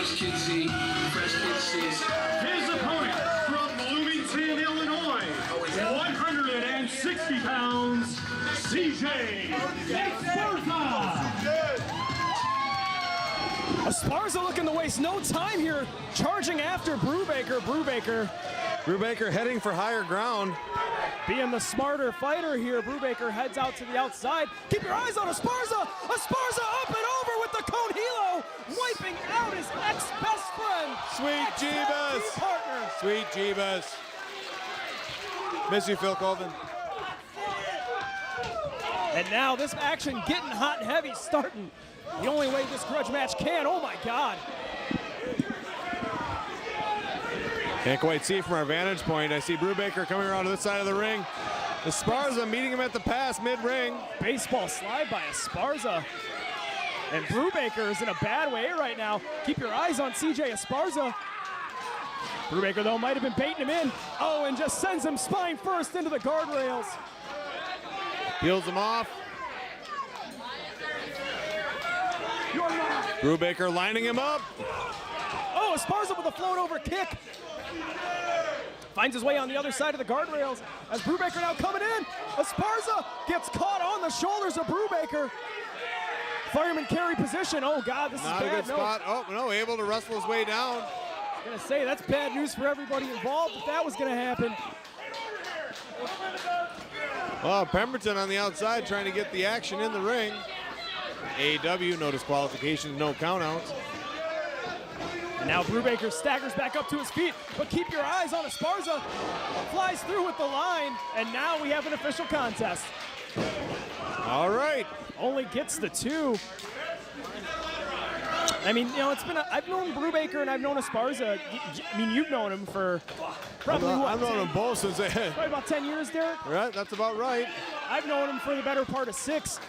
Fresh Kid Z, Fresh Kid Sis. His opponent from Bloomington, Illinois, 160 pounds, CJ Esparza. Esparza looking to waste no time here, charging after Brubaker. Brubaker heading for higher ground. Being the smarter fighter here, Brubaker heads out to the outside. Keep your eyes on Esparza. Esparza up and over with the cone helo, wiping out his ex-best friend. Sweet Jeebus. Partner. Sweet Jeebus. Miss you, Phil Colvin. And now this action getting hot and heavy, starting the only way this grudge match can. Oh my God. Can't quite see from our vantage point. I see Brubaker coming around to this side of the ring. Esparza meeting him at the pass mid-ring. Baseball slide by Esparza. And Brubaker is in a bad way right now. Keep your eyes on CJ Esparza. Brubaker, though, might have been baiting him in. Oh, and just sends him spine first into the guardrails. Peels him off. Brubaker lining him up. Oh, Esparza with a float over kick. Finds his way on the other side of the guardrails as Brubaker now coming in. Esparza gets caught on the shoulders of Brubaker. Fireman carry position. Oh God, this is bad. Not a good spot. Oh no, able to wrestle his way down. I'm gonna say that's bad news for everybody involved if that was gonna happen. Well, Pemberton on the outside trying to get the action in the ring. AAW, no disqualifications, no countouts. And now Brubaker staggers back up to his feet, but keep your eyes on Esparza. Flies through with the line, and now we have an official contest. All right. Only gets the two. I mean, you know, I've known Brubaker and I've known Esparza. I mean, you've known him for probably I've known them both since they probably about 10 years, Derek. Right, that's about right. I've known him for the better part of 6.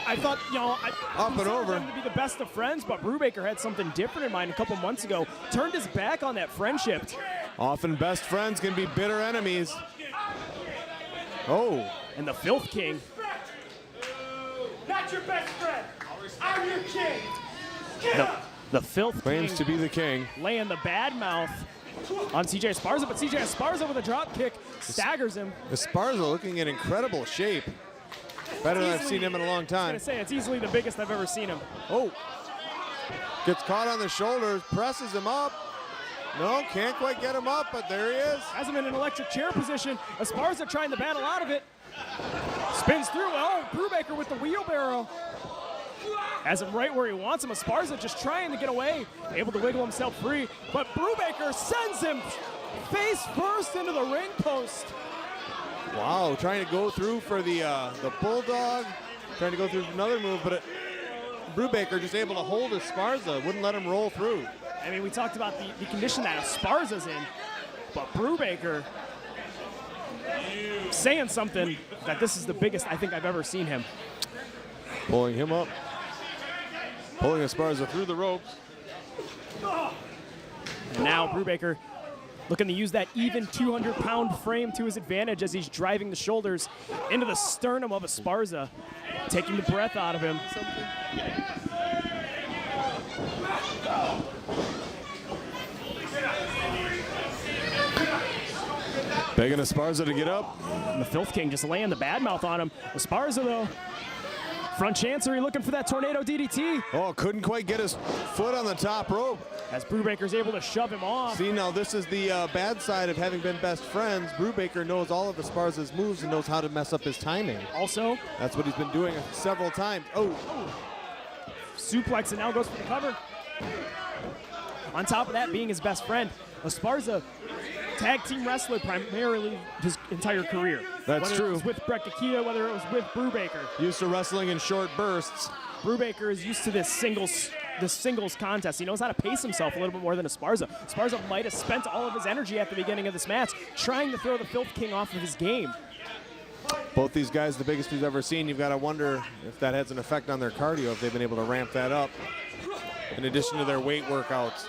I thought, you know, up and over them to be the best of friends, but Brubaker had something different in mind a couple months ago. Turned his back on that friendship. Often best friends can be bitter enemies. Oh. And the Filth King. Not your best friend. I'm your king. The Filth claims King to be the king. Laying the bad mouth on CJ Esparza, but CJ Esparza with a drop kick staggers him. Esparza looking in incredible shape. Better than I've seen him in a long time. I was gonna say, it's easily the biggest I've ever seen him. Oh. Gets caught on the shoulders, presses him up. No, can't quite get him up, but there he is. Has him in an electric chair position. Esparza trying to battle out of it. Spins through. Oh, Brubaker with the wheelbarrow. Has him right where he wants him. Esparza just trying to get away. Able to wiggle himself free. But Brubaker sends him face first into the ring post. Wow, trying to go through for the Bulldog. Trying to go through another move, but Brubaker just able to hold Esparza. Wouldn't let him roll through. I mean, we talked about the condition that Esparza's in. But Brubaker saying something that this is the biggest I think I've ever seen him. Pulling him up. Pulling Esparza through the ropes. And now Brubaker looking to use that even 200-pound frame to his advantage as he's driving the shoulders into the sternum of Esparza, taking the breath out of him. Begging Esparza to get up. And the Filth King just laying the bad mouth on him. Esparza, though, front chancery looking for that tornado DDT. Oh, couldn't quite get his foot on the top rope. As Brubaker's able to shove him off. See, now this is the bad side of having been best friends. Brubaker knows all of Esparza's moves and knows how to mess up his timing. Also, that's what he's been doing several times. Oh. Suplex and now goes for the cover. On top of that, being his best friend, Esparza, tag team wrestler primarily his entire career. That's whether true. Whether it was with Brett Kakia, whether it was with Brubaker. Used to wrestling in short bursts. Brubaker is used to this singles contest. He knows how to pace himself a little bit more than Esparza. Esparza might have spent all of his energy at the beginning of this match trying to throw the Filth King off of his game. Both these guys, the biggest we've ever seen. You've got to wonder if that has an effect on their cardio, if they've been able to ramp that up in addition to their weight workouts.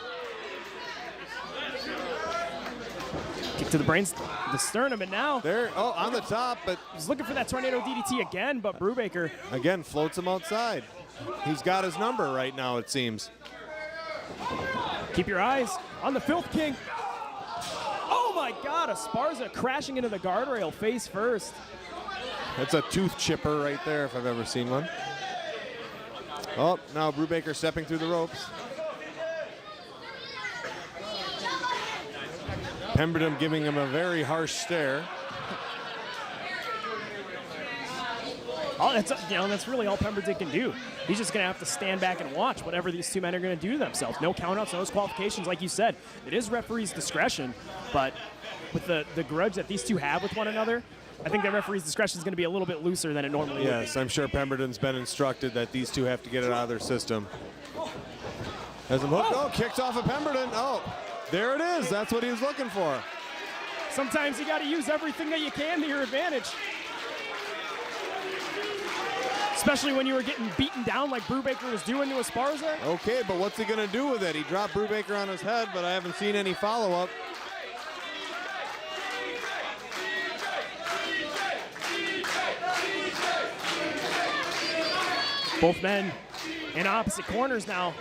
Kick to the brains, the sternum, and now there. Oh, on the top, but he's looking for that tornado DDT again. But Brubaker again floats him outside. He's got his number right now, it seems. Keep your eyes on the Filth King. Oh my God, Esparza crashing into the guardrail face first. That's a tooth chipper right there if I've ever seen one. Oh, now Brubaker stepping through the ropes. Pemberton giving him a very harsh stare. Oh, that's really all Pemberton can do. He's just going to have to stand back and watch whatever these two men are going to do to themselves. No countouts, no disqualifications, like you said. It is referee's discretion, but with the grudge that these two have with one another, I think the referee's discretion is going to be a little bit looser than it normally would be. Yes, I'm sure Pemberton's been instructed that these two have to get it out of their system. Has him hooked. Oh, kicked off of Pemberton. Oh, there it is. That's what he was looking for. Sometimes you got to use everything that you can to your advantage. Especially when you were getting beaten down like Brubaker was doing to Esparza. Okay, but what's he going to do with it? He dropped Brubaker on his head, but I haven't seen any follow-up. Both men in opposite corners now.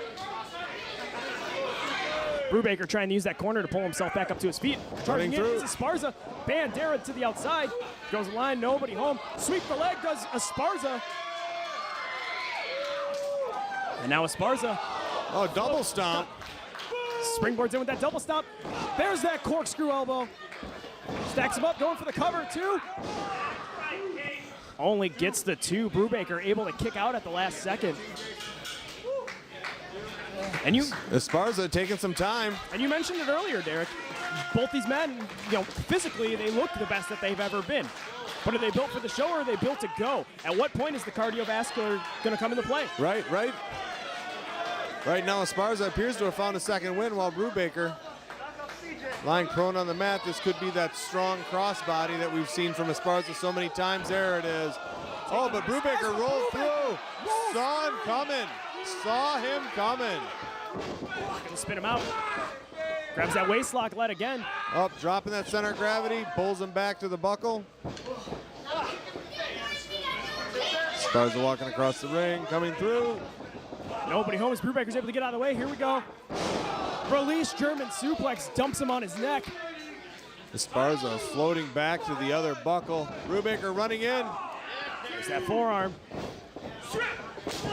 Brubaker trying to use that corner to pull himself back up to his feet. Charging in, it's Esparza. Bandera to the outside. Goes line, nobody home. Sweep the leg does Esparza. And now Esparza. Oh, double stomp. Springboards in with that double stomp. There's that corkscrew elbow. Stacks him up, going for the cover, too. Only gets the two. Brubaker able to kick out at the last second. And Esparza taking some time. And you mentioned it earlier, Derek. Both these men, physically, they look the best that they've ever been. But are they built for the show or are they built to go? At what point is the cardiovascular going to come into play? Right. Right now, Esparza appears to have found a second win while Brubaker lying prone on the mat. This could be that strong crossbody that we've seen from Esparza so many times. There it is. Oh, but Brubaker rolled through. Saw him coming. Gonna spin him out. Grabs that waist lock, led again. Up, dropping that center of gravity, pulls him back to the buckle. Esparza walking across the ring, coming through. Nobody home as Brubaker's able to get out of the way. Here we go. Release German suplex, dumps him on his neck. Esparza floating back to the other buckle. Brubaker running in. There's that forearm.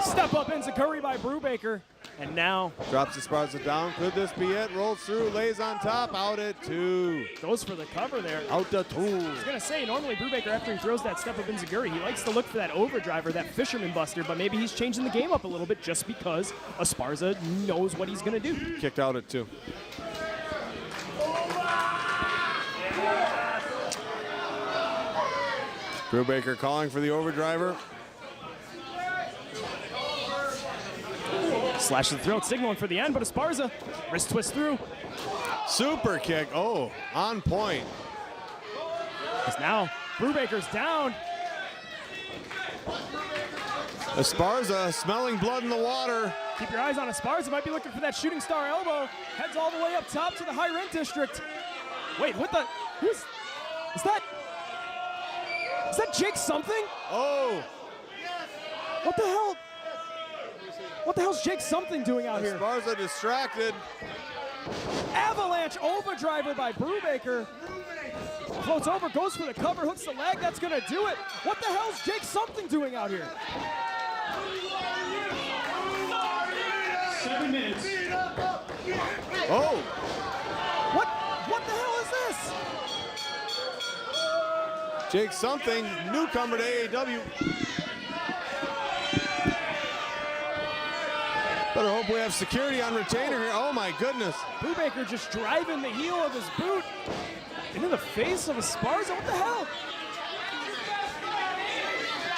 Step up enziguri by Brubaker. And now drops Esparza down. Could this be it? Rolls through, lays on top, out at two. Goes for the cover there. Out to two. I was gonna say, normally Brubaker, after he throws that step up enziguri, he likes to look for that overdriver, that fisherman buster, but maybe he's changing the game up a little bit just because Esparza knows what he's gonna do. Kicked out at two. Brubaker calling for the overdriver. Slash to the throat, signaling for the end, but Esparza, wrist twist through. Super kick, oh, on point. Because now Brubaker's down. Esparza smelling blood in the water. Keep your eyes on Esparza, might be looking for that shooting star elbow. Heads all the way up top to the high rent district. Wait, what the, is that Jake something? Oh. What the hell? What the hell's Jake something doing out here? Esparza distracted. Avalanche overdriver by Brubaker. Floats over, goes for the cover, hooks the leg, that's gonna do it. What the hell's Jake something doing out here? 7 minutes. Oh. What the hell is this? Jake something, newcomer to AAW. Better hope we have security on retainer here. Oh my goodness. Brubaker just driving the heel of his boot into the face of Esparza. What the hell?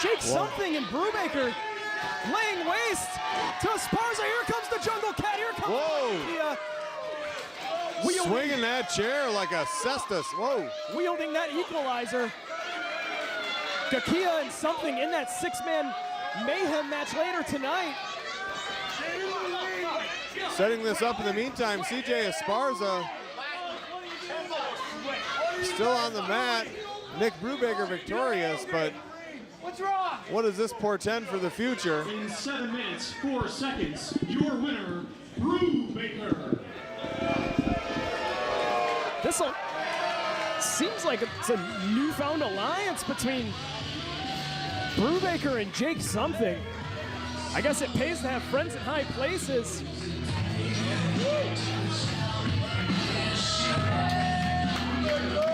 Jake something and Brubaker laying waste to Esparza. Here comes the Jungle Cat. Here comes the swinging that chair like a cestus. Whoa. Wielding that equalizer. Gakia and something in that six-man mayhem match later tonight. Setting this up in the meantime, CJ Esparza still on the mat. Nick Brubaker victorious, but what does this portend for the future? In 7 minutes, 4 seconds, your winner, Brubaker. This one seems like it's a newfound alliance between Brubaker and Jake something. I guess it pays to have friends in high places. Woo!